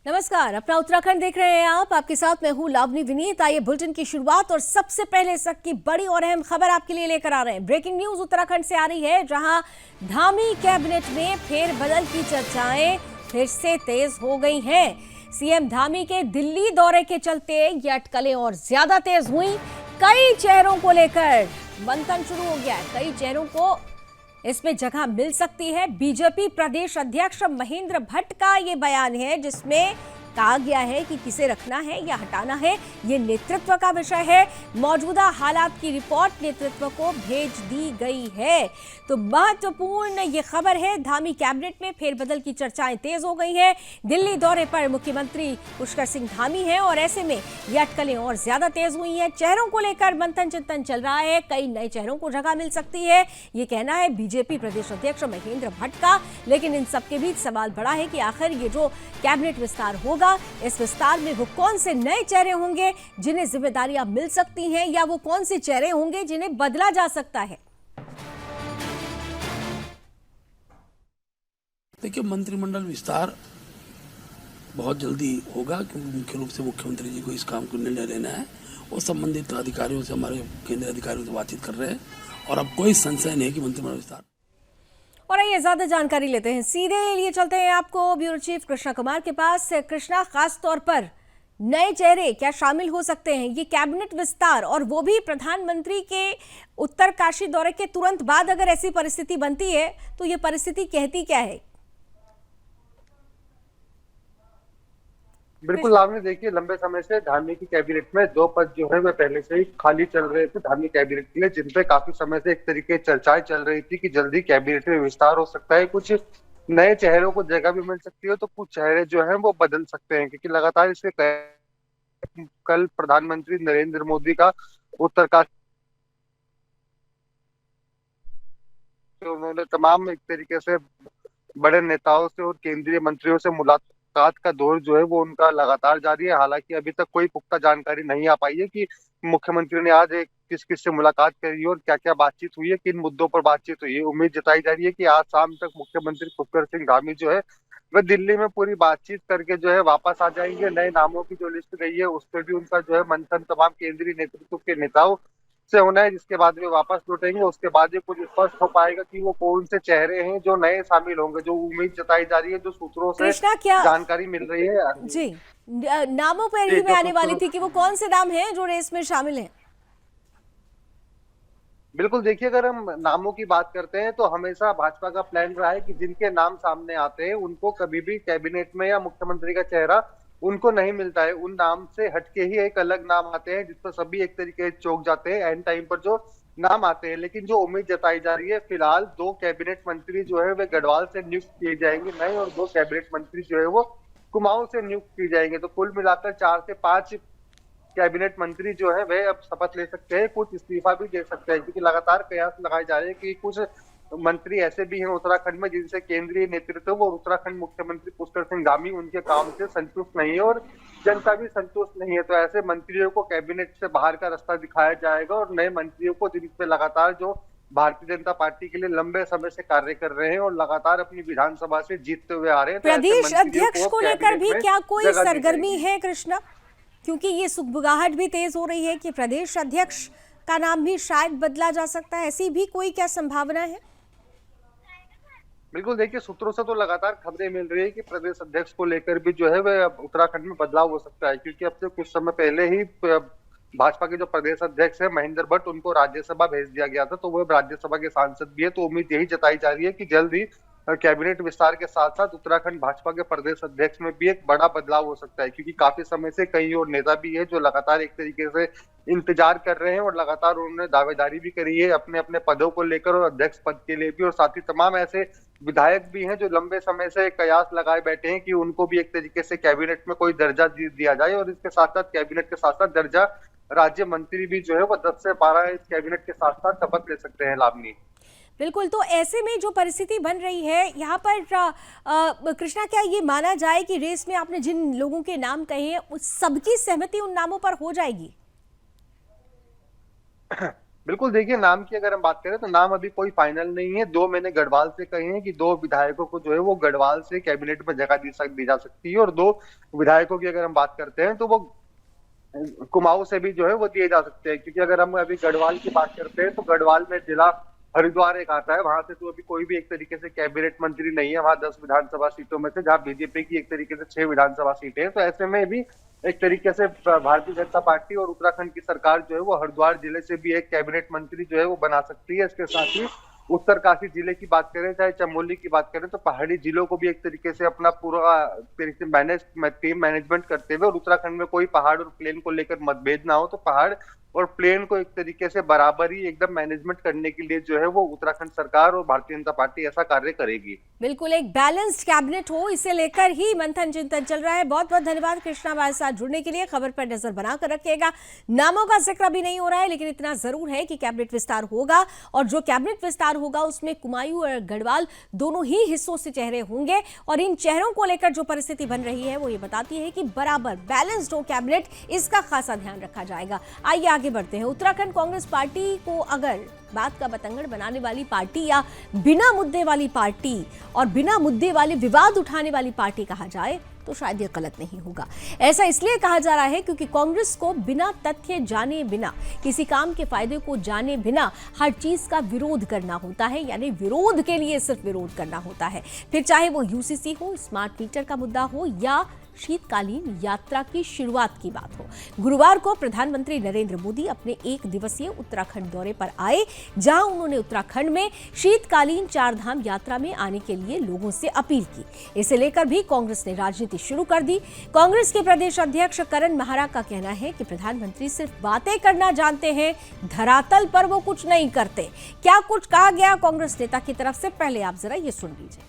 नमस्कार, अपना उत्तराखंड देख रहे हैं आप। आपके साथ मैं हूं लावनी विनीत। आइए बुलेटिन की शुरुआत और सबसे पहले इस वक्त की बड़ी और अहम खबर आपके लिए लेकर आ रहे हैं। ब्रेकिंग न्यूज उत्तराखंड से आ रही है, जहां धामी कैबिनेट में फेरबदल की चर्चाएं फिर से तेज हो गई हैं। सीएम धामी के दिल्ली दौरे के चलते ये अटकलें और ज्यादा तेज हुई। कई चेहरों को लेकर मंथन शुरू हो गया है। कई चेहरों को इसमें जगह मिल सकती है। बीजेपी प्रदेश अध्यक्ष महेंद्र भट्ट का ये बयान है, जिसमें कहा गया है कि किसे रखना है या हटाना है ये नेतृत्व का विषय है। मौजूदा हालात की रिपोर्ट नेतृत्व को भेज दी गई है। तो महत्वपूर्ण ये खबर है, धामी कैबिनेट में फेरबदल की चर्चाएं तेज हो गई हैं। दिल्ली दौरे पर मुख्यमंत्री पुष्कर सिंह धामी हैं और ऐसे में ये अटकलें और ज्यादा तेज हुई हैं। चेहरों को लेकर मंथन चिंतन चल रहा है। कई नए चेहरों को जगह मिल सकती है, ये कहना है बीजेपी प्रदेश अध्यक्ष महेंद्र भट्ट का। लेकिन इन सबके बीच सवाल बड़ा है कि आखिर ये जो कैबिनेट विस्तार होगा, इस विस्तार में वो कौन से नए चेहरे होंगे जिन्हें जिम्मेदारियां मिल सकती हैं, या वो कौन से चेहरे होंगे जिन्हें बदला जा सकता है। देखिए, मंत्रिमंडल विस्तार बहुत जल्दी होगा, क्योंकि मुख्य रूप से मुख्यमंत्री जी को इस काम को निर्णय लेना है। वो संबंधित अधिकारियों से, हमारे केंद्रीय अधिकारियों से बातचीत कर रहे हैं और अब कोई संशय नहीं कि मंत्रिमंडल विस्तार। और आइए ज्यादा जानकारी लेते हैं, सीधे लिए चलते हैं आपको ब्यूरो चीफ कृष्णा कुमार के पास। कृष्णा, खास तौर पर नए चेहरे क्या शामिल हो सकते हैं ये कैबिनेट विस्तार, और वो भी प्रधानमंत्री के उत्तरकाशी दौरे के तुरंत बाद? अगर ऐसी परिस्थिति बनती है तो ये परिस्थिति कहती क्या है? बिल्कुल, आपने देखिए लंबे समय से धामी की कैबिनेट में दो पद जो है वह पहले से ही खाली चल रहे थे धामी कैबिनेट के लिए, जिनपे काफी समय से एक तरीके चर्चाएं चल रही थी कि जल्दी कैबिनेट में विस्तार हो सकता है, कुछ नए चेहरों को जगह भी मिल सकती है, तो कुछ चेहरे जो हैं वो बदल सकते हैं, क्योंकि लगातार इसके कल प्रधानमंत्री नरेंद्र मोदी का उत्तरकाशी, उन्होंने तमाम एक तरीके से बड़े नेताओं से और केंद्रीय मंत्रियों से मुलाकात का दौर जो है वो उनका लगातार जारी है। हालांकि अभी तक कोई पुख्ता जानकारी नहीं आ पाई है कि मुख्यमंत्री ने आज किस किस से मुलाकात करी और क्या क्या बातचीत हुई है, किन मुद्दों पर बातचीत हुई है। उम्मीद जताई जा रही है कि आज शाम तक मुख्यमंत्री पुष्कर सिंह धामी जो है वह दिल्ली में पूरी बातचीत करके जो है वापस आ जाएंगे। नए नामों की जो लिस्ट गई है उस पर भी उनका जो है मंथन तमाम केंद्रीय नेतृत्व के नेताओं से होना है, जिसके बाद वे वापस लौटेंगे। उसके बाद ये कुछ स्पष्ट हो पाएगा कि वो कौन से चेहरे हैं जो नए शामिल होंगे, जो उम्मीद जताई जा रही है, जो सूत्रों से जानकारी मिल रही है। जी, नामों पर ही मैं आने वाली थी कि वो कौन से नाम हैं जो रेस में शामिल हैं। बिल्कुल, देखिए अगर हम नामों की बात करते हैं तो हमेशा भाजपा का प्लान रहा है कि जिनके नाम सामने आते हैं उनको कभी भी कैबिनेट में या मुख्यमंत्री का चेहरा उनको नहीं मिलता है। उन नाम से हटके ही एक अलग नाम आते हैं जिस पर सभी एक तरीके से चौंक जाते हैं एंड टाइम पर जो नाम आते हैं। लेकिन जो उम्मीद जताई जा रही है, फिलहाल 2 कैबिनेट मंत्री जो है वे गढ़वाल से नियुक्त किए जाएंगे नए, और 2 कैबिनेट मंत्री जो है वो कुमाऊं से नियुक्त किए जाएंगे। तो कुल मिलाकर 4 से 5 कैबिनेट मंत्री जो है वे अब शपथ ले सकते हैं, कुछ इस्तीफा भी दे सकते हैं, क्योंकि लगातार कयास लगाए जा रहे हैं कि कुछ मंत्री ऐसे भी हैं उत्तराखंड में जिनसे केंद्रीय नेतृत्व और उत्तराखंड मुख्यमंत्री पुष्कर सिंह धामी उनके काम से संतुष्ट नहीं है और जनता भी संतुष्ट नहीं है। तो ऐसे मंत्रियों को कैबिनेट से बाहर का रास्ता दिखाया जाएगा और नए मंत्रियों को, जिन पे लगातार जो भारतीय जनता पार्टी के लिए लंबे समय से कार्य कर रहे हैं और लगातार अपनी विधानसभा से जीतते हुए आ रहे हैं, प्रदेश अध्यक्ष को लेकर भी क्या कोई सरगर्मी है कृष्णा? क्योंकि ये सुगबुगाहट भी तेज हो रही है कि प्रदेश अध्यक्ष का नाम भी शायद बदला जा सकता है, ऐसी भी कोई क्या संभावना है? बिल्कुल, देखिए सूत्रों से तो लगातार खबरें मिल रही है कि प्रदेश अध्यक्ष को लेकर भी जो है वह उत्तराखंड में बदलाव हो सकता है, क्योंकि अब से कुछ समय पहले ही भाजपा के जो प्रदेश अध्यक्ष है महेंद्र भट्ट, उनको राज्यसभा भेज दिया गया था, तो वह राज्यसभा के सांसद भी है। तो उम्मीद यही जताई जा रही है कि जल्द ही कैबिनेट विस्तार के साथ साथ उत्तराखंड भाजपा के प्रदेश अध्यक्ष में भी एक बड़ा बदलाव हो सकता है, क्योंकि काफी समय से कई और नेता भी है जो लगातार एक तरीके से इंतजार कर रहे हैं और लगातार उन्होंने दावेदारी भी करी है अपने अपने पदों को लेकर और अध्यक्ष पद के लिए भी। और साथ ही तमाम ऐसे विधायक भी हैं जो लंबे समय से कयास लगाए बैठे हैं कि उनको भी एक तरीके से कैबिनेट में कोई दर्जा दिया जाए, और इसके साथ साथ कैबिनेट के साथ साथ दर्जा राज्य मंत्री भी जो है वो 10 से 12 इस कैबिनेट के साथ साथ शपथ ले सकते हैं। लावनी, बिल्कुल, तो ऐसे में जो परिस्थिति बन रही है यहाँ पर कृष्णा, क्या ये माना जाए कि रेस में आपने जिन लोगों के नाम कहे हैं उस सबकी सहमति उन नामों पर हो जाएगी? बिल्कुल, देखिए नाम की अगर हम बात करें तो नाम अभी कोई फाइनल नहीं है। 2 मैंने गढ़वाल से कहे हैं कि 2 विधायकों को जो है वो गढ़वाल से कैबिनेट में जगह दी जा सकती है, और 2 विधायकों की अगर हम बात करते हैं तो वो कुमाऊं से भी जो है वो दिए जा सकते हैं। क्योंकि अगर हम अभी गढ़वाल की बात करते हैं तो गढ़वाल में जिला हरिद्वार एक आता है, वहां से तो अभी कोई भी एक तरीके से कैबिनेट मंत्री नहीं है। वहां 10 विधानसभा सीटों में से, जहां बीजेपी की एक तरीके से 6 विधानसभा सीटें हैं, तो ऐसे में भी एक तरीके से भारतीय जनता पार्टी और उत्तराखंड की सरकार जो है वो हरिद्वार जिले से भी एक कैबिनेट मंत्री जो है वो बना सकती है। इसके साथ ही उत्तरकाशी जिले की बात करें, चाहे चमोली की बात करें, तो पहाड़ी जिलों को भी एक तरीके से अपना पूरा टीम मैनेजमेंट करते हुए, और उत्तराखंड में कोई पहाड़ और प्लेन को लेकर मतभेद ना हो, तो पहाड़ और प्लेन को एक तरीके से बराबर ही एकदम मैनेजमेंट करने के लिए जो है वो उत्तराखंड सरकार और भारतीय जनता पार्टी ऐसा कार्य करेगी। बिल्कुल, एक बैलेंस्ड कैबिनेट हो, इसे लेकर ही मंथन चिंतन चल रहा है। बहुत बहुत धन्यवाद कृष्णा हमारे साथ जुड़ने के लिए। खबर पर नजर बनाकर रखिएगा। नामों का जिक्र अभी नहीं हो रहा है, लेकिन इतना जरूर है कि कैबिनेट विस्तार होगा, और जो कैबिनेट विस्तार होगा उसमें कुमायूं और गढ़वाल दोनों ही हिस्सों से चेहरे होंगे, और इन चेहरों को लेकर जो परिस्थिति बन रही है वो ये बताती है कि बराबर बैलेंस्ड हो कैबिनेट, इसका खासा ध्यान रखा जाएगा। आइए आगे बढ़ते हैं। उत्तराखंड कांग्रेस पार्टी को अगर बात का बतंगड़ बनाने वाली पार्टी या बिना मुद्दे वाली पार्टी और बिना मुद्दे वाले विवाद उठाने वाली पार्टी कहा जाए तो शायद ये गलत नहीं होगा। ऐसा इसलिए कहा जा रहा है क्योंकि कांग्रेस को बिना तथ्य जाने बिना, किसी काम के फायदे को जाने बिना हर चीज का विरोध करना होता है, यानी विरोध के लिए सिर्फ विरोध करना होता है। फिर चाहे वो यूसीसी हो, स्मार्ट मीटर का मुद्दा हो, या शीतकालीन यात्रा की शुरुआत की बात हो। गुरुवार को प्रधानमंत्री नरेंद्र मोदी अपने 1 दिवसीय उत्तराखंड दौरे पर आए, जहां उन्होंने उत्तराखंड में शीतकालीन 4 धाम यात्रा में आने के लिए लोगों से अपील की। इसे लेकर भी कांग्रेस ने राजनीति शुरू कर दी। कांग्रेस के प्रदेश अध्यक्ष करण महारा का कहना है कि प्रधानमंत्री सिर्फ बातें करना जानते हैं, धरातल पर वो कुछ नहीं करते। क्या कुछ कहा गया कांग्रेस नेता की तरफ से, पहले आप जरा ये सुन लीजिए।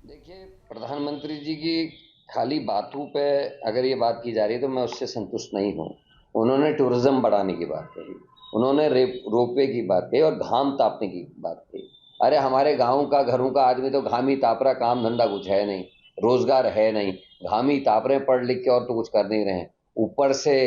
देखिए, प्रधानमंत्री जी की खाली बातों पे अगर ये बात की जा रही है तो मैं उससे संतुष्ट नहीं हूँ। उन्होंने टूरिज्म बढ़ाने की बात कही, उन्होंने रोपवे की बात कही और घाम तापने की बात कही। अरे हमारे गांव का, घरों का आदमी तो घाम ही ताप रहा, काम धंधा कुछ है नहीं, रोजगार है नहीं, घाम ही ताप रहे, पढ़ लिख के और तो कुछ कर नहीं रहे। ऊपर से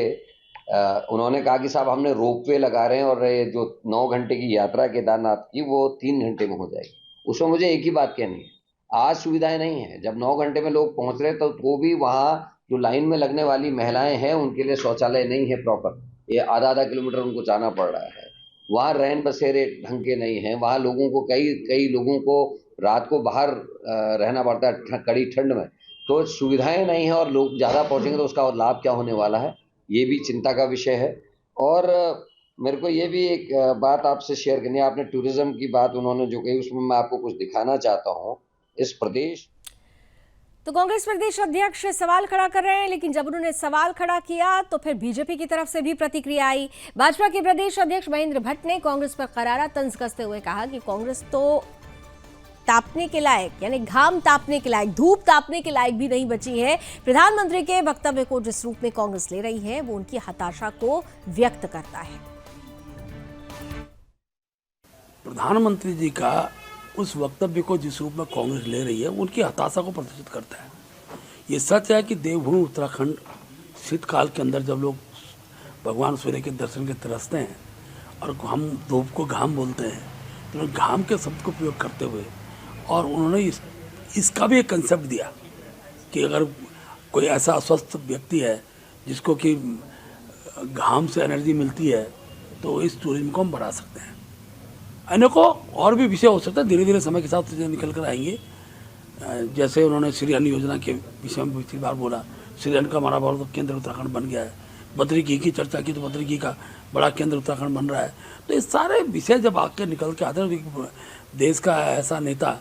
उन्होंने कहा कि साहब हमने रोपवे लगा रहे हैं और ये जो 9 घंटे की यात्रा केदारनाथ की वो 3 घंटे में हो जाएगी। उसमें मुझे एक ही बात कहनी है, आज सुविधाएं नहीं है। जब 9 घंटे में लोग पहुंच रहे तो वो भी वहाँ जो लाइन में लगने वाली महिलाएं हैं उनके लिए शौचालय नहीं है प्रॉपर, ये आधा किलोमीटर उनको जाना पड़ रहा है। वहाँ रैन बसेरे ढंग के नहीं हैं, वहाँ लोगों को कई लोगों को रात को बाहर रहना पड़ता है कड़ी ठंड में, तो सुविधाएं नहीं है और लोग ज़्यादा पहुँचेंगे तो उसका लाभ क्या होने वाला है, ये भी चिंता का विषय है। और मेरे को ये भी एक बात आपसे शेयर करनी है। आपने टूरिज्म की बात उन्होंने जो कही उसमें मैं आपको कुछ दिखाना चाहता हूँ। इस प्रदेश तो कांग्रेस प्रदेश अध्यक्ष सवाल खड़ा कर रहे हैं, लेकिन जब उन्होंने सवाल खड़ा किया तो फिर बीजेपी की तरफ से भी प्रतिक्रिया आई। भाजपा के प्रदेश अध्यक्ष महेंद्र भट्ट ने कांग्रेस पर करारा तंज कसते हुए कहा कि कांग्रेस तो तापने के लायक, यानी घाम तापने के लायक, धूप तापने के लायक भी नहीं बची है। प्रधानमंत्री के वक्तव्य को जिस रूप में कांग्रेस ले रही है वो उनकी हताशा को व्यक्त करता है। प्रधानमंत्री जी का उस वक्तव्य को जिस रूप में कांग्रेस ले रही है उनकी हताशा को प्रदर्शित करता है। ये सच है कि देवभूमि उत्तराखंड शीतकाल के अंदर जब लोग भगवान सूर्य के दर्शन के तरसते हैं और हम धूप को घाम बोलते हैं, तो घाम के शब्द को प्रयोग करते हुए और उन्होंने इसका भी एक कंसेप्ट दिया कि अगर कोई ऐसा अस्वस्थ व्यक्ति है जिसको कि घाम से एनर्जी मिलती है तो इस टूरिज्म को हम बढ़ा सकते हैं। अनेकों और भी विषय हो सकते हैं, धीरे धीरे समय के साथ निकल कर आएंगे। जैसे उन्होंने श्री अन्न योजना के विषय में पिछली बार बोला, श्री अन्न का हमारा बहुत केंद्र उत्तराखंड बन गया है। बद्री घी की चर्चा की तो बद्री घी का बड़ा केंद्र उत्तराखंड बन रहा है। तो ये सारे विषय जब आके निकल के आते हैं, देश का ऐसा नेता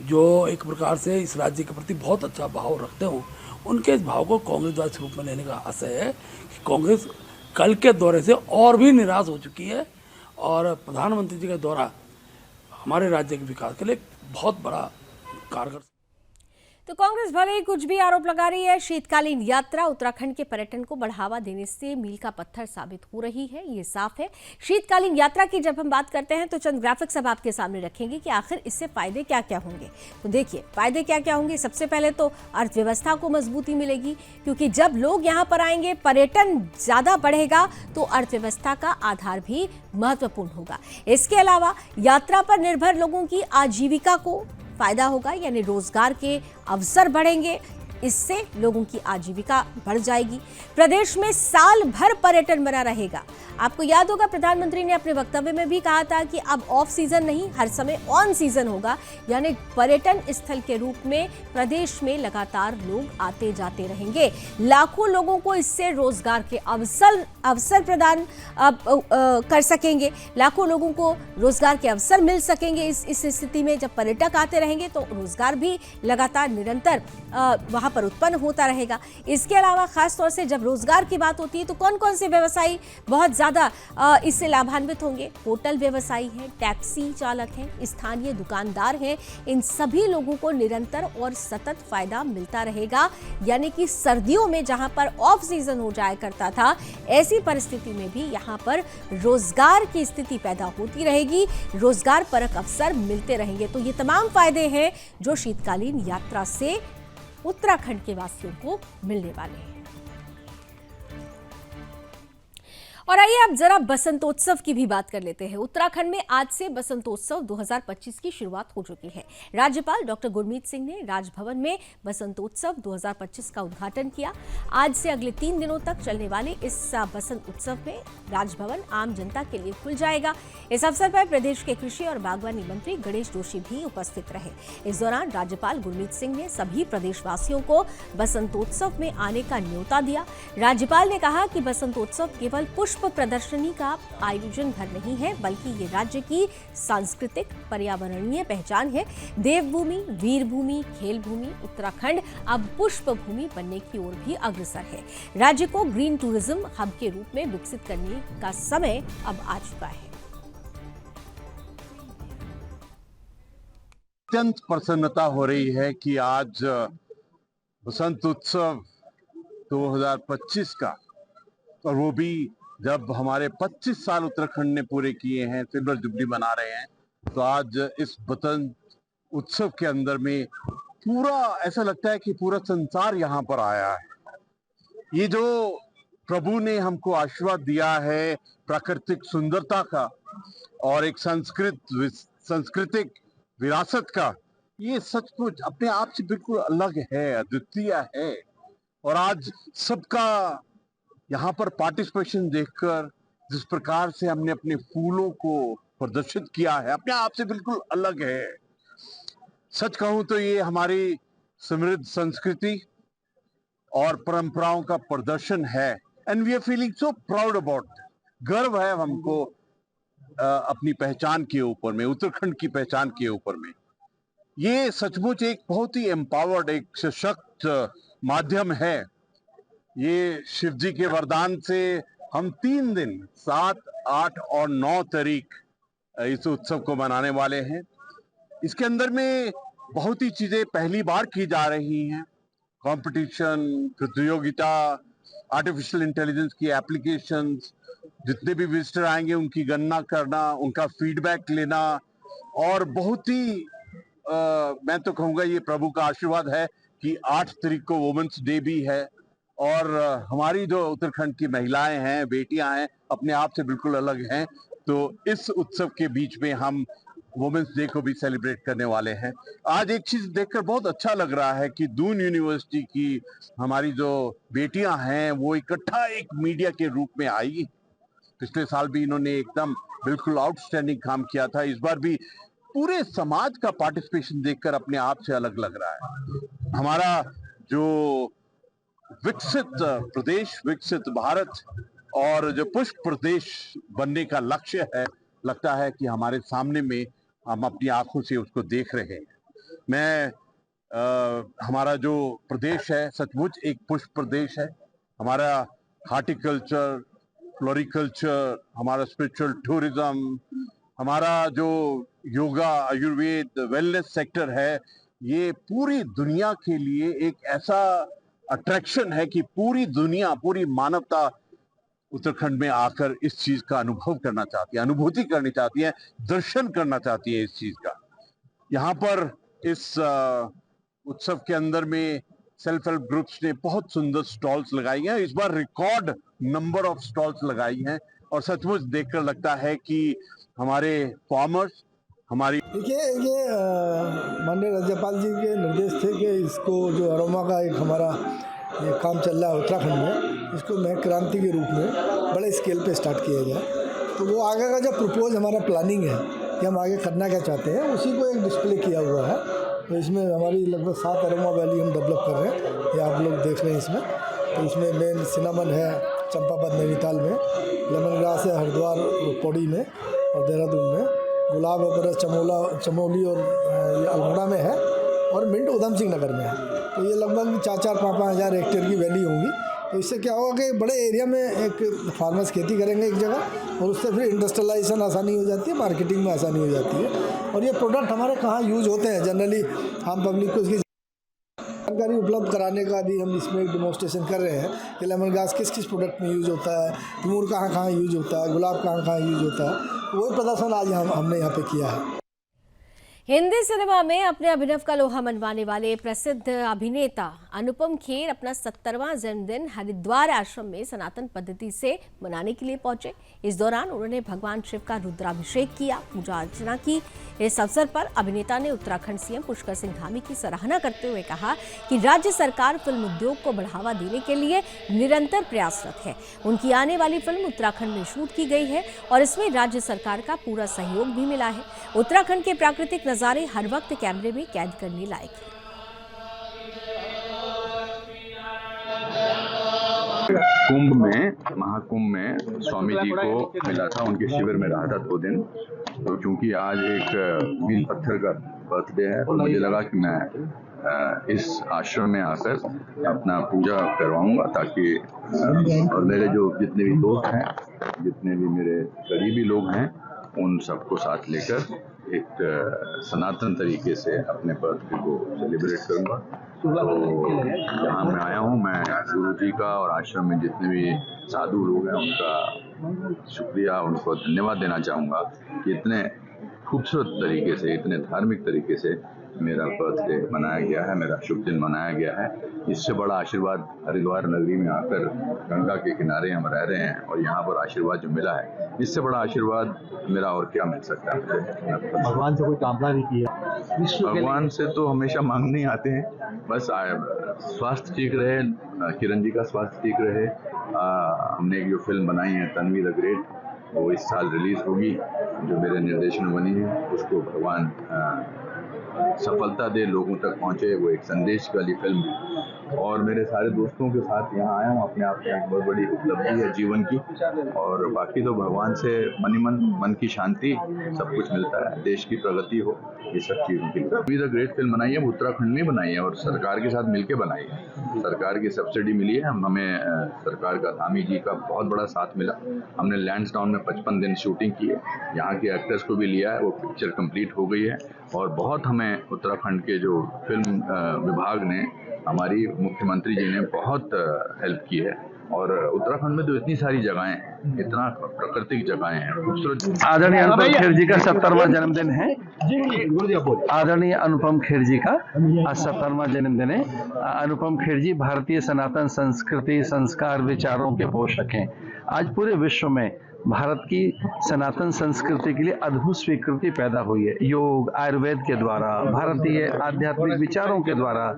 जो एक प्रकार से इस राज्य के प्रति बहुत अच्छा भाव रखते हों, उनके इस भाव को कांग्रेस द्वारा रूप में लेने का आशय है कि कांग्रेस कल के दौरे से और भी निराश हो चुकी है और प्रधानमंत्री जी का दौरा हमारे राज्य के विकास के लिए बहुत बड़ा कारगर। तो कांग्रेस भले ही कुछ भी आरोप लगा रही है, शीतकालीन यात्रा उत्तराखंड के पर्यटन को बढ़ावा देने से मील का पत्थर साबित हो रही है, ये साफ है। शीतकालीन यात्रा की जब हम बात करते हैं तो चंद ग्राफिक्स अब आपके सामने रखेंगे कि आखिर इससे फायदे क्या क्या होंगे। तो देखिए फायदे क्या क्या होंगे। सबसे पहले तो अर्थव्यवस्था को मजबूती मिलेगी, क्योंकि जब लोग यहाँ पर आएंगे, पर्यटन ज्यादा बढ़ेगा तो अर्थव्यवस्था का आधार भी महत्वपूर्ण होगा। इसके अलावा यात्रा पर निर्भर लोगों की आजीविका को फायदा होगा, यानी रोजगार के अवसर बढ़ेंगे, इससे लोगों की आजीविका बढ़ जाएगी। प्रदेश में साल भर पर्यटन बना रहेगा। आपको याद होगा प्रधानमंत्री ने अपने वक्तव्य में भी कहा था कि अब ऑफ सीजन नहीं, हर समय ऑन सीजन होगा, यानी पर्यटन स्थल के रूप में प्रदेश में लगातार लोग आते जाते रहेंगे। लाखों लोगों को इससे रोजगार के अवसर प्रदान कर सकेंगे, लाखों लोगों को रोजगार के अवसर मिल सकेंगे। इस स्थिति में जब पर्यटक आते रहेंगे तो रोजगार भी लगातार निरंतर वहां पर उत्पन्न होता रहेगा। इसके अलावा खास तौर से जब रोजगार की बात होती है तो कौन कौन से व्यवसायी बहुत ज्यादा इससे लाभान्वित होंगे? होटल व्यवसायी हैं, टैक्सी चालक हैं, स्थानीय दुकानदार हैं। इन सभी लोगों को निरंतर और सतत फायदा मिलता रहेगा, यानी कि सर्दियों में जहां पर ऑफ सीजन हो जाया करता था, ऐसी परिस्थिति में भी यहां पर रोजगार की स्थिति पैदा होती रहेगी, रोजगार परक अवसर मिलते रहेंगे। तो ये तमाम फायदे हैं जो शीतकालीन यात्रा से उत्तराखंड के वासियों को मिलने वाले हैं। और आइए अब जरा बसंतोत्सव की भी बात कर लेते हैं। उत्तराखंड में आज से बसंतोत्सव 2025 की शुरुआत हो चुकी है। राज्यपाल डॉक्टर गुरमीत सिंह ने राजभवन में बसंतोत्सव 2025 का उद्घाटन किया। आज से अगले 3 दिनों तक चलने वाले इस बसंत उत्सव में राजभवन आम जनता के लिए खुल जाएगा। इस अवसर पर प्रदेश के कृषि और बागवानी मंत्री गणेश जोशी भी उपस्थित रहे। इस दौरान राज्यपाल गुरमीत सिंह ने सभी प्रदेशवासियों को बसंतोत्सव में आने का न्योता दिया। राज्यपाल ने कहा कि बसंतोत्सव केवल पुष्प प्रदर्शनी का आयोजन भर नहीं है, बल्कि ये राज्य की सांस्कृतिक पर्यावरणीय पहचान है। देवभूमि, वीरभूमि, खेल भूमि उत्तराखंड अब पुष्प भूमि बनने की ओर भी अग्रसर है। राज्य को ग्रीन टूरिज्म हब के रूप में विकसित करने का समय अब आ चुका है। अत्यंत प्रसन्नता हो रही है कि आज बसंत उत्सव 2025 का, और वो भी जब हमारे 25 साल उत्तराखंड ने पूरे किए हैं, सिल्वर जुबली मना रहे हैं, तो आज इस बसंत उत्सव के अंदर में पूरा ऐसा लगता है कि पूरा संसार यहाँ पर आया है। ये जो प्रभु ने हमको आशीर्वाद दिया है प्राकृतिक सुंदरता का और एक सांस्कृतिक विरासत का, ये सचमुच अपने आप से बिल्कुल अलग है, अद्वितीय है। और आज सबका यहाँ पर पार्टिसिपेशन देखकर जिस प्रकार से हमने अपने फूलों को प्रदर्शित किया है, अपने आप से बिल्कुल अलग है। सच कहूं तो ये हमारी समृद्ध संस्कृति और परंपराओं का प्रदर्शन है, and we are feeling so proud about. गर्व है हमको अपनी पहचान के ऊपर में, उत्तराखंड की पहचान के ऊपर में। ये सचमुच एक बहुत ही एम्पावर्ड, एक सशक्त माध्यम है। ये शिव जी के वरदान से हम 3 दिन 7, 8 और 9 तारीख इस उत्सव को मनाने वाले हैं। इसके अंदर में बहुत ही चीजें पहली बार की जा रही हैं। कंपटीशन, प्रतियोगिता, आर्टिफिशियल इंटेलिजेंस की एप्लीकेशंस, जितने भी विजिटर आएंगे उनकी गणना करना, उनका फीडबैक लेना, और बहुत ही मैं तो कहूँगा ये प्रभु का आशीर्वाद है कि 8 तारीख को वुमेन्स डे भी है। और हमारी जो उत्तराखंड की महिलाएं हैं, बेटियां हैं, अपने आप से बिल्कुल अलग हैं। तो इस उत्सव के बीच में हम वुमेन्स डे को भी सेलिब्रेट करने वाले हैं। आज एक चीज देखकर बहुत अच्छा लग रहा है कि दून यूनिवर्सिटी की हमारी जो बेटियां हैं वो इकट्ठा एक मीडिया के रूप में आई। पिछले साल भी इन्होंने एकदम बिल्कुल आउटस्टैंडिंग काम किया था। इस बार भी पूरे समाज का पार्टिसिपेशन देखकर अपने आप से अलग लग रहा है। हमारा जो विकसित प्रदेश, विकसित भारत और जो पुष्प प्रदेश बनने का लक्ष्य है, लगता है कि हमारे सामने में हम अपनी आंखों से उसको देख रहे हैं। हमारा जो प्रदेश है सचमुच एक पुष्प प्रदेश है। हमारा हार्टिकल्चर, फ्लोरिकल्चर, हमारा स्पिरिचुअल टूरिज्म, हमारा जो योगा, आयुर्वेद, वेलनेस सेक्टर है, ये पूरी दुनिया के लिए एक ऐसा अट्रैक्शन है कि पूरी दुनिया, पूरी मानवता उत्तराखंड में आकर इस चीज का अनुभव करना चाहती है, अनुभूति करनी चाहती है, दर्शन करना चाहती है इस चीज का। यहाँ पर इस उत्सव के अंदर में सेल्फ हेल्प ग्रुप्स ने बहुत सुंदर स्टॉल्स लगाई हैं। इस बार रिकॉर्ड नंबर ऑफ स्टॉल्स लगाई हैं और सचमुच देखकर लगता है कि हमारे फार्मर्स, हमारी देखिए ये माननीय राज्यपाल जी के निर्देश थे कि इसको जो अरोमा का एक हमारा ये काम चल रहा है उत्तराखंड में, इसको नए क्रांति के रूप में बड़े स्केल पे स्टार्ट किया जाए। तो वो आगे का जो प्रपोज हमारा प्लानिंग है कि हम आगे करना क्या चाहते हैं, उसी को एक डिस्प्ले किया हुआ है। तो इसमें हमारी लगभग 7 अरोमा वैली हम डेवलप कर रहे हैं, ये आप लोग देख रहे हैं इसमें। तो इसमें मेन सिनामन है चंपावत नैनीताल में, लेमन ग्रास है हरिद्वार पौड़ी में और देहरादून में, गुलाब वगैरह चमोली और ये अल्मोड़ा में है और मिंट उधम सिंह नगर में है। तो ये लगभग 4-5 हज़ार हेक्टेयर की वैली होंगी। तो इससे क्या होगा कि बड़े एरिया में एक फार्मर्स खेती करेंगे एक जगह और उससे फिर इंडस्ट्रियलाइजेशन आसानी हो जाती है, मार्केटिंग में आसानी हो जाती है। और ये प्रोडक्ट हमारे कहाँ यूज़ होते हैं जनरली, हम पब्लिक को इसकी जानकारी उपलब्ध कराने का भी हम इसमें एक डेमोन्स्ट्रेशन कर रहे हैं कि लेमन ग्रास किस किस प्रोडक्ट में यूज़ होता है, तैमूर कहाँ यूज़ होता है, गुलाब कहाँ यूज़ होता है। वही प्रदर्शन आज हमने यहाँ पे किया है। हिंदी सिनेमा में अपने अभिनव का लोहा मनवाने वाले प्रसिद्ध अभिनेता अनुपम खेर अपना 70वां जन्मदिन हरिद्वार आश्रम में सनातन पद्धति से मनाने के लिए पहुंचे। इस दौरान उन्होंने भगवान शिव का रुद्राभिषेक किया, पूजा अर्चना की। इस अवसर पर अभिनेता ने उत्तराखंड सीएम पुष्कर सिंह धामी की सराहना करते हुए कहा कि राज्य सरकार फिल्म उद्योग को बढ़ावा देने के लिए निरंतर प्रयासरत है। उनकी आने वाली फिल्म उत्तराखंड में शूट की गई है और इसमें राज्य सरकार का पूरा सहयोग भी मिला है। उत्तराखंड के प्राकृतिक नजारे हर वक्त कैमरे में कैद करने लायक हैं। कुंभ में, महाकुंभ में स्वामी जी को मिला था, उनके शिविर में रहा था 2 दिन। तो चूंकि आज एक मील पत्थर का बर्थडे है तो मुझे लगा कि मैं इस आश्रम में आकर अपना पूजा करवाऊंगा ताकि और मेरे जो जितने भी दोस्त हैं, जितने भी मेरे करीबी लोग हैं, उन सबको साथ लेकर एक सनातन तरीके से अपने बर्थडे को सेलिब्रेट करूंगा। तो यहाँ मैं आया हूँ, मैं गुरु जी का और आश्रम में जितने भी साधु लोग हैं उनका शुक्रिया, उनको धन्यवाद देना चाहूँगा कि इतने खूबसूरत तरीके से, इतने धार्मिक तरीके से मेरा बर्थडे मनाया गया है, मेरा शुभ दिन मनाया गया है। इससे बड़ा आशीर्वाद हरिद्वार नगरी में आकर गंगा के किनारे हम रह रहे हैं और यहाँ पर आशीर्वाद जो मिला है, इससे बड़ा आशीर्वाद मेरा और क्या मिल सकता है। भगवान से कोई कामना नहीं की है? भगवान से तो हमेशा मांगने आते हैं, बस स्वास्थ्य ठीक रहे, किरण जी का स्वास्थ्य ठीक रहे। हमने एक जो फिल्म बनाई है तन्वी द ग्रेट, वो इस साल रिलीज होगी, जो मेरे निर्देशन में बनी है। उसको भगवान सफलता दे, लोगों तक पहुंचे, वो एक संदेश वाली फिल्म है। और मेरे सारे दोस्तों के साथ यहाँ आया हूँ, अपने आप में एक बहुत बड़ी उपलब्धि है जीवन की। और बाकी तो भगवान से मन की शांति सब कुछ मिलता है, देश की प्रगति हो, ये सब चीज़ों के लिए द ग्रेट फिल्म बनाई है, वो उत्तराखंड में बनाई है और सरकार के साथ मिलकर बनाई है। सरकार की सब्सिडी मिली है, हमें सरकार का धामी जी का बहुत बड़ा साथ मिला। हमने लैंसडाउन में 55 दिन शूटिंग की है, यहाँ के एक्टर्स को भी लिया है, वो पिक्चर कंप्लीट हो गई है। और बहुत हमें उत्तराखंड के जो फिल्म विभाग ने, हमारी मुख्यमंत्री जी ने बहुत हेल्प की है। और उत्तराखंड में तो इतनी सारी जगहें हैं, इतना प्राकृतिक जगहें हैं, खूबसूरत। आदरणीय अनुपम खेर जी का 70वां जन्मदिन है। आदरणीय अनुपम खेर जी का आज 70वां जन्मदिन है। अनुपम खेर जी भारतीय सनातन संस्कृति, संस्कार, विचारों के पोषक हैं। आज पूरे विश्व में भारत की सनातन संस्कृति के लिए अद्भुत स्वीकृति पैदा हुई है। योग, आयुर्वेद के द्वारा, भारतीय आध्यात्मिक विचारों के द्वारा।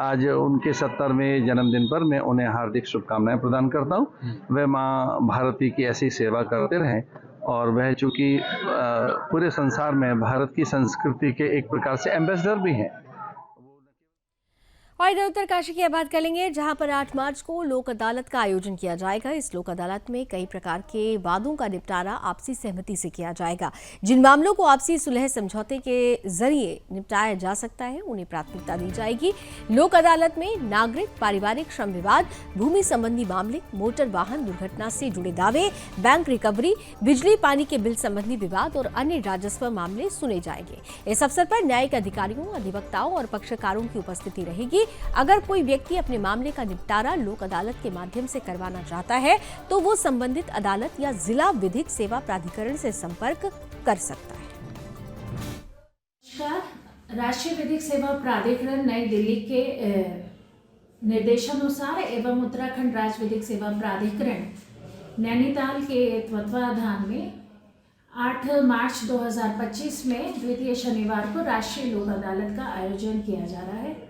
आज उनके 70वें जन्मदिन पर मैं उन्हें हार्दिक शुभकामनाएं प्रदान करता हूं। वे माँ भारती की ऐसी सेवा करते रहें और वह चूँकि पूरे संसार में भारत की संस्कृति के एक प्रकार से एम्बेसडर भी हैं। और इधर उत्तरकाशी की बात कर लेंगे, जहां पर 8 मार्च को लोक अदालत का आयोजन किया जाएगा। इस लोक अदालत में कई प्रकार के वादों का निपटारा आपसी सहमति से किया जाएगा। जिन मामलों को आपसी सुलह समझौते के जरिए निपटाया जा सकता है, उन्हें प्राथमिकता दी जाएगी। लोक अदालत में नागरिक, पारिवारिक, श्रम विवाद, भूमि संबंधी मामले, मोटर वाहन दुर्घटना से जुड़े दावे, बैंक रिकवरी, बिजली पानी के बिल संबंधी विवाद और अन्य राजस्व मामले सुने जाएंगे। इस अवसर पर न्यायिक अधिकारियों, अधिवक्ताओं और पक्षकारों की उपस्थिति रहेगी। अगर कोई व्यक्ति अपने मामले का निपटारा लोक अदालत के माध्यम से करवाना चाहता है तो वो संबंधित अदालत या जिला विधिक सेवा प्राधिकरण से संपर्क कर सकता है। राष्ट्रीय विधिक सेवा प्राधिकरण नई दिल्ली के निर्देशानुसार एवं उत्तराखंड राज्य विधिक सेवा प्राधिकरण नैनीताल के तत्वाधान में 8 मार्च 2025 में द्वितीय शनिवार को राष्ट्रीय लोक अदालत का आयोजन किया जा रहा है।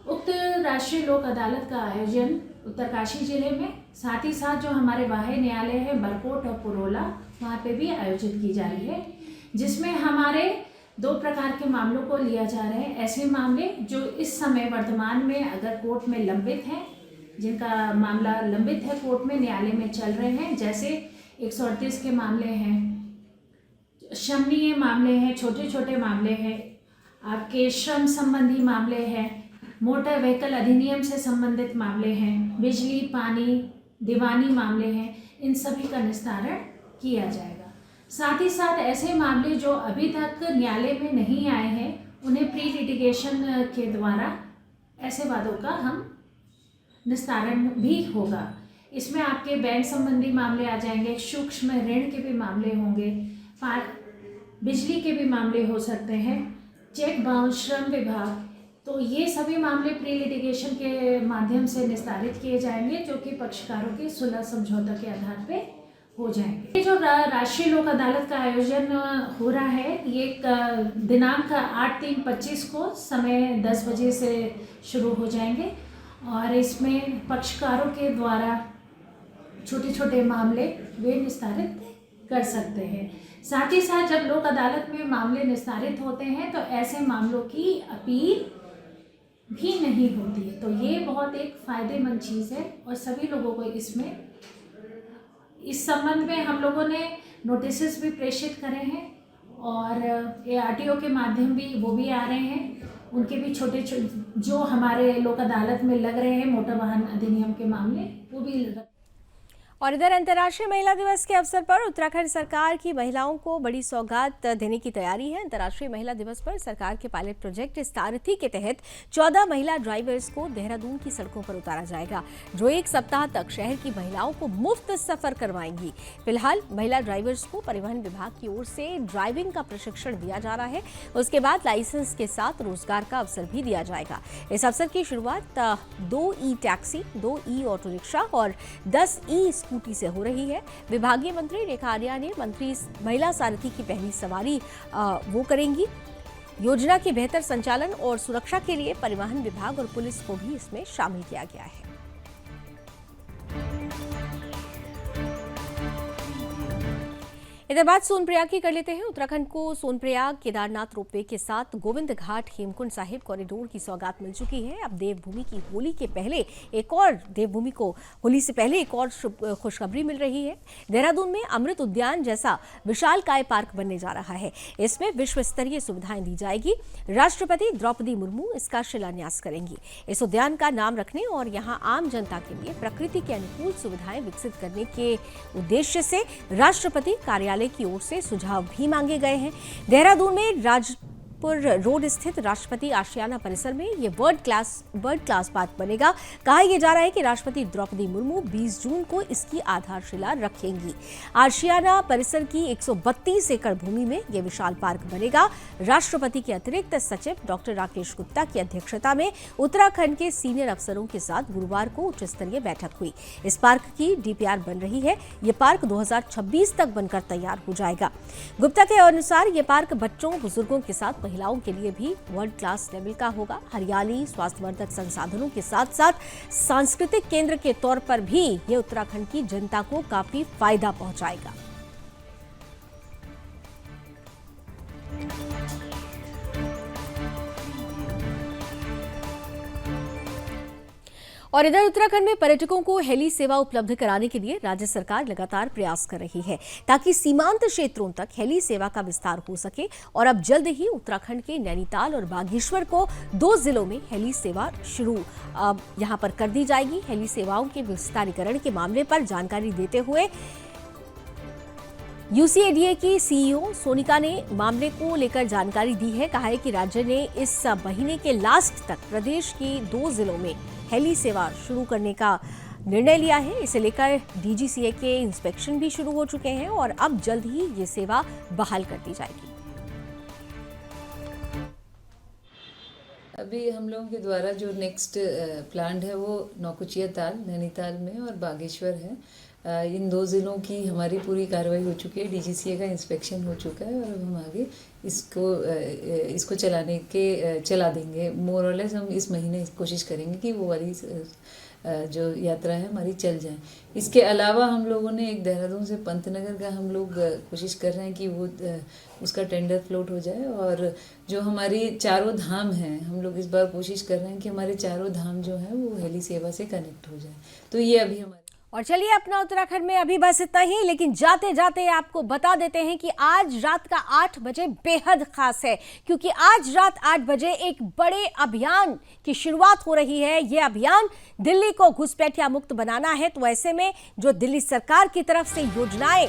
उक्त राष्ट्रीय लोक अदालत का आयोजन उत्तरकाशी जिले में, साथ ही साथ जो हमारे वाह्य न्यायालय है बरकोट और पुरोला, वहाँ पे भी आयोजित की जा रही है, जिसमें हमारे 2 प्रकार के मामलों को लिया जा रहे हैं। ऐसे मामले जो इस समय वर्तमान में अगर कोर्ट में लंबित हैं, जिनका मामला लंबित है कोर्ट में, न्यायालय में चल रहे हैं, जैसे 138 के मामले हैं, शमनीय मामले हैं, छोटे छोटे मामले हैं, आपके श्रम संबंधी मामले हैं, मोटर व्हीकल अधिनियम से संबंधित मामले हैं, बिजली पानी दीवानी मामले हैं, इन सभी का निस्तारण किया जाएगा। साथ ही साथ ऐसे मामले जो अभी तक न्यायालय में नहीं आए हैं, उन्हें प्री लिटिगेशन के द्वारा ऐसे वादों का हम निस्तारण भी होगा। इसमें आपके बैंक संबंधी मामले आ जाएंगे, सूक्ष्म ऋण के भी मामले होंगे, बिजली के भी मामले हो सकते हैं, चेक बाउंस, श्रम विभाग, तो ये सभी मामले प्री लिटिगेशन के माध्यम से निस्तारित किए जाएंगे, जो कि पक्षकारों के सुलह समझौता के आधार पे हो जाएंगे। ये जो राष्ट्रीय लोक अदालत का आयोजन हो रहा है, ये दिनांक 8/3/25 को समय 10 बजे से शुरू हो जाएंगे और इसमें पक्षकारों के द्वारा छोटे छोटे मामले वे निस्तारित कर सकते हैं। साथ ही साथ जब लोक अदालत में मामले निस्तारित होते हैं तो ऐसे मामलों की अपील भी नहीं होती है, तो ये बहुत एक फ़ायदेमंद चीज़ है और सभी लोगों को इसमें इस संबंध में हम लोगों ने नोटिसेस भी प्रेषित करे हैं और ARTO के माध्यम भी वो भी आ रहे हैं, उनके भी छोटे जो हमारे लोक अदालत में लग रहे हैं मोटर वाहन अधिनियम के मामले, वो भी। और इधर अंतर्राष्ट्रीय महिला दिवस के अवसर पर उत्तराखंड सरकार की महिलाओं को बड़ी सौगात देने की तैयारी है। अंतर्राष्ट्रीय महिला दिवस पर सरकार के पायलट प्रोजेक्ट सारथी के तहत 14 महिला ड्राइवर्स को देहरादून की सड़कों पर उतारा जाएगा, जो 1 सप्ताह तक शहर की महिलाओं को मुफ्त सफर करवाएंगी। फिलहाल महिला ड्राइवर्स को परिवहन विभाग की ओर से ड्राइविंग का प्रशिक्षण दिया जा रहा है। उसके बाद लाइसेंस के साथ रोजगार का अवसर भी दिया जाएगा। इस अवसर की शुरुआत 2 ई-टैक्सी, 2 ई-ऑटो रिक्शा और 10 ई-स्कूटी से हो रही है। विभागीय मंत्री रेखा आर्या ने मंत्री महिला सारथी की पहली सवारी वो करेंगी। योजना के बेहतर संचालन और सुरक्षा के लिए परिवहन विभाग और पुलिस को भी इसमें शामिल किया गया है। इधर बात सोनप्रयाग की कर लेते हैं। उत्तराखंड को सोनप्रयाग केदारनाथ रोपवे के साथ गोविंद घाट हेमकुंड साहिब कॉरिडोर की सौगात मिल चुकी है। अब देवभूमि की होली के पहले एक और देवभूमि को होली से पहले एक और खुशखबरी मिल रही है। देहरादून में अमृत उद्यान जैसा विशालकाय पार्क बनने जा रहा है। इसमें विश्व स्तरीय सुविधाएं दी जाएगी। राष्ट्रपति द्रौपदी मुर्मू इसका शिलान्यास करेंगी। इस उद्यान का नाम रखने और यहाँ आम जनता के लिए प्रकृति के अनुकूल सुविधाएं विकसित करने के उद्देश्य से राष्ट्रपति कार्यालय की ओर से सुझाव भी मांगे गए हैं। देहरादून में राजपुर रोड स्थित राष्ट्रपति आशियाना परिसर में ये वर्ल्ड क्लास पार्क बनेगा। कहा यह जा रहा है कि राष्ट्रपति द्रौपदी मुर्मू 20 जून को इसकी आधारशिला रखेंगी। आशियाना परिसर की 132 एकड़ भूमि में यह विशाल पार्क बनेगा। राष्ट्रपति के अतिरिक्त सचिव डॉक्टर राकेश गुप्ता की अध्यक्षता में उत्तराखंड के सीनियर अफसरों के साथ गुरुवार को उच्च स्तरीय बैठक हुई। इस पार्क की DPR बन रही है। यह पार्क 2026 तक बनकर तैयार हो जाएगा। गुप्ता के अनुसार यह पार्क बच्चों, बुजुर्गों के साथ महिलाओं के लिए भी वर्ल्ड क्लास लेवल का होगा। हरियाली, स्वास्थ्यवर्धक संसाधनों के साथ साथ सांस्कृतिक केंद्र के तौर पर भी यह उत्तराखंड की जनता को काफी फायदा पहुंचाएगा। और इधर उत्तराखंड में पर्यटकों को हेली सेवा उपलब्ध कराने के लिए राज्य सरकार लगातार प्रयास कर रही है ताकि सीमांत क्षेत्रों तक हेली सेवा का विस्तार हो सके। और अब जल्द ही उत्तराखंड के नैनीताल और बागेश्वर को 2 जिलों में हेली सेवा शुरू यहां पर कर दी जाएगी। हेली सेवाओं के विस्तारीकरण के मामले पर जानकारी देते हुए यूसीएडीए की सीईओ सोनिका ने मामले को लेकर जानकारी दी है। कहा है कि राज्य ने इस महीने के लास्ट तक प्रदेश के 2 जिलों में हेली सेवा शुरू करने का निर्णय लिया है। इसे लेकर डीजीसीए के इंस्पेक्शन भी शुरू हो चुके हैं और अब जल्द ही ये सेवा बहाल कर दी जाएगी। अभी हम लोगों के द्वारा जो नेक्स्ट प्लान है वो नौकुचिया ताल नैनीताल में और बागेश्वर है। इन 2 ज़िलों की हमारी पूरी कार्रवाई हो चुकी है, डीजीसीए का इंस्पेक्शन हो चुका है और अब हम आगे इसको चला देंगे। मोर और लेस हम इस महीने कोशिश करेंगे कि वो वाली जो यात्रा है हमारी चल जाए। इसके अलावा हम लोगों ने एक देहरादून से पंतनगर का हम लोग कोशिश कर रहे हैं कि वो उसका टेंडर फ्लोट हो जाए। और जो हमारी चारों धाम हैं, हम लोग इस बार कोशिश कर रहे हैं कि हमारे चारों धाम जो हैं वो हेली सेवा से कनेक्ट हो जाए। तो ये अभी हमारे और चलिए अपना उत्तराखंड में अभी बस इतना ही, लेकिन जाते जाते आपको बता देते हैं कि आज रात का 8 बजे बेहद खास है, क्योंकि आज रात 8 बजे एक बड़े अभियान की शुरुआत हो रही है। ये अभियान दिल्ली को घुसपैठिया मुक्त बनाना है। तो ऐसे में जो दिल्ली सरकार की तरफ से योजनाएं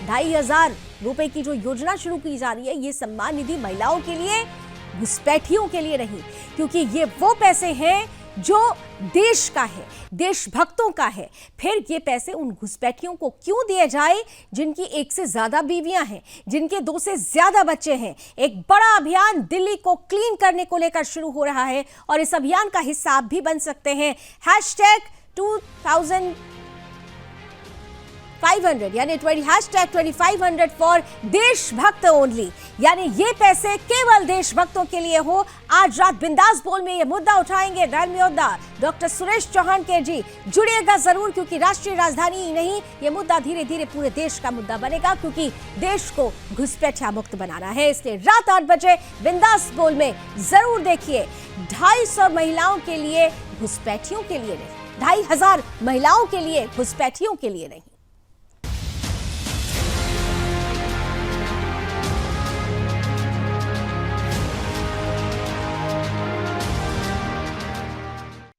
2,500 रुपए की जो योजना शुरू की जा रही है, ये सम्मान निधि महिलाओं के लिए, घुसपैठियों के लिए नहीं, क्योंकि ये वो पैसे हैं जो देश का है, देशभक्तों का है। फिर ये पैसे उन घुसपैठियों को क्यों दिए जाए जिनकी 1 से ज्यादा बीवियां हैं, जिनके 2 से ज्यादा बच्चे हैं। एक बड़ा अभियान दिल्ली को क्लीन करने को लेकर शुरू हो रहा है और इस अभियान का हिस्सा आप भी बन सकते हैं। #2500 यानी #2500 फॉर देशभक्त ओनली, यानी ये पैसे केवल देशभक्तों के लिए हो। आज रात बिंदास बोल में ये मुद्दा उठाएंगे धर्म योद्धा डॉक्टर सुरेश चौहान के जी। जुड़िएगा जरूर, क्योंकि राष्ट्रीय राजधानी ही नहीं, ये मुद्दा धीरे धीरे पूरे देश का मुद्दा बनेगा, क्योंकि देश को घुसपैठिया मुक्त बनाना है। इसलिए रात 8 बजे बिंदास बोल में जरूर देखिए। 250 महिलाओं के लिए, घुसपैठियों के लिए नहीं, 2,500 महिलाओं के लिए, घुसपैठियों के लिए नहीं।